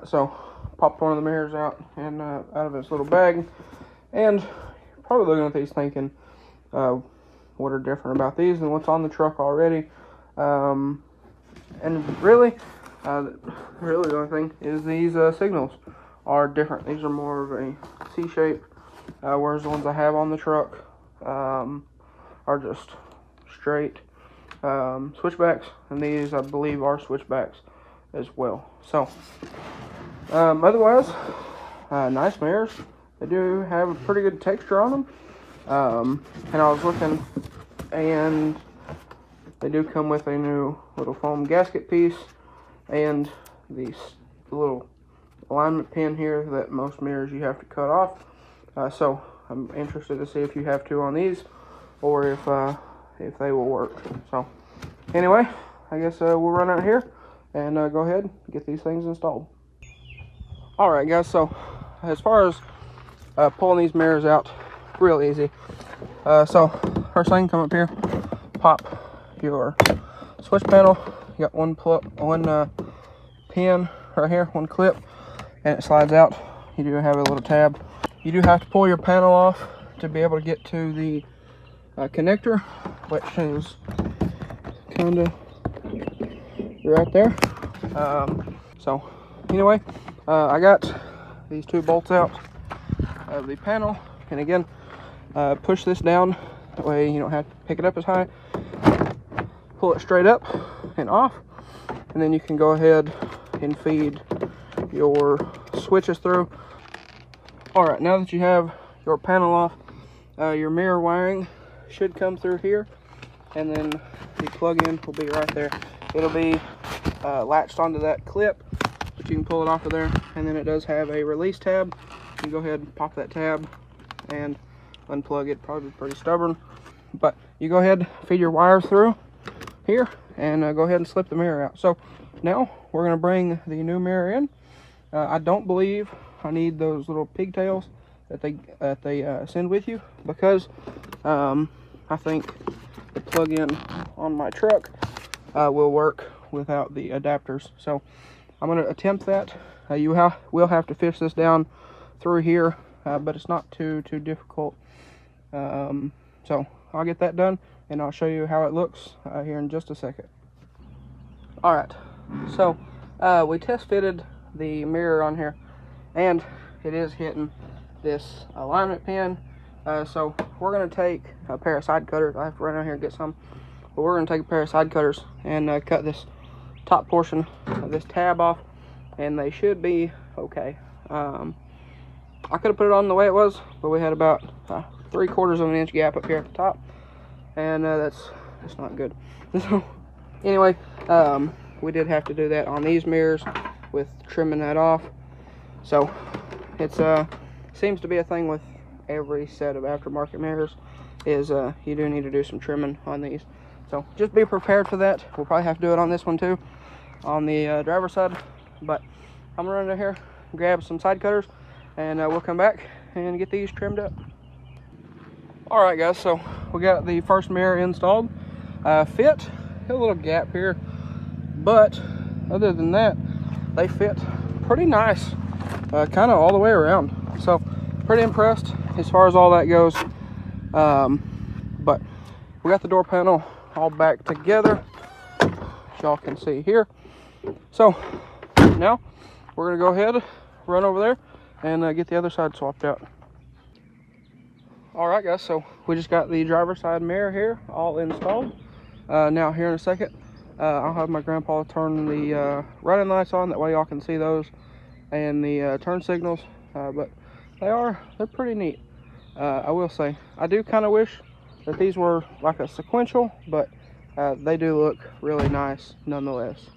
so popped one of the mirrors out and out of its little bag, and probably looking at these thinking, what are different about these than what's on the truck already? And really, the only thing is these signals are different. These are more of a C shape, whereas the ones I have on the truck are just straight switchbacks, and these I believe are switchbacks as well. So otherwise, nice mirrors. They do have a pretty good texture on them, and I was looking, and they do come with a new little foam gasket piece and the little alignment pin here that most mirrors you have to cut off. So I'm interested to see if you have to on these, or if they will work. So anyway, I guess we'll run out here and go ahead and get these things installed. All right, guys. So as far as pulling these mirrors out, real easy. So first thing, come up here, pop your switch panel. You got one pin right here, one clip, and it slides out. You do have a little tab. You do have to pull your panel off to be able to get to the connector, which is kind of right there. So anyway, I got these two bolts out of the panel, and again, push this down, that way you don't have to pick it up as high. Pull it straight up and off, and then you can go ahead and feed your switches through. All right, now that you have your panel off, your mirror wiring should come through here, and then the plug-in will be right there. It'll be latched onto that clip, but you can pull it off of there, and then it does have a release tab. You can go ahead and pop that tab and unplug it. Probably pretty stubborn, but you go ahead, feed your wires through here, and go ahead and slip the mirror out. So now we're going to bring the new mirror in. I don't believe I need those little pigtails that they send with you, because I think the plug-in on my truck will work without the adapters. So I'm going to attempt that. You will have to fish this down through here, but it's not too difficult. So I'll get that done, and I'll show you how it looks here in just a second. All right, so we test fitted the mirror on here, and it is hitting this alignment pin. So we're going to take a pair of side cutters. I have to run out here and get some, but we're going to take a pair of side cutters and cut this top portion of this tab off, and they should be okay. I could have put it on the way it was, but we had about 3/4 of an inch gap up here at the top, and that's not good. So anyway, we did have to do that on these mirrors with trimming that off. So it's seems to be a thing with every set of aftermarket mirrors, is you do need to do some trimming on these. So just be prepared for that. We'll probably have to do it on this one too, on the driver's side. But I'm gonna run down here, grab some side cutters, and we'll come back and get these trimmed up. All right, guys, so we got the first mirror installed. Fit a little gap here, but other than that, they fit pretty nice, kind of all the way around. So pretty impressed as far as all that goes. But we got the door panel all back together, as y'all can see here. So now we're gonna go ahead, run over there, and get the other side swapped out. All right, guys, so we just got the driver's side mirror here all installed. Now here in a second, I'll have my grandpa turn the running lights on, that way y'all can see those, and the turn signals. But they're pretty neat. I will say, I do kind of wish that these were like a sequential, but they do look really nice nonetheless.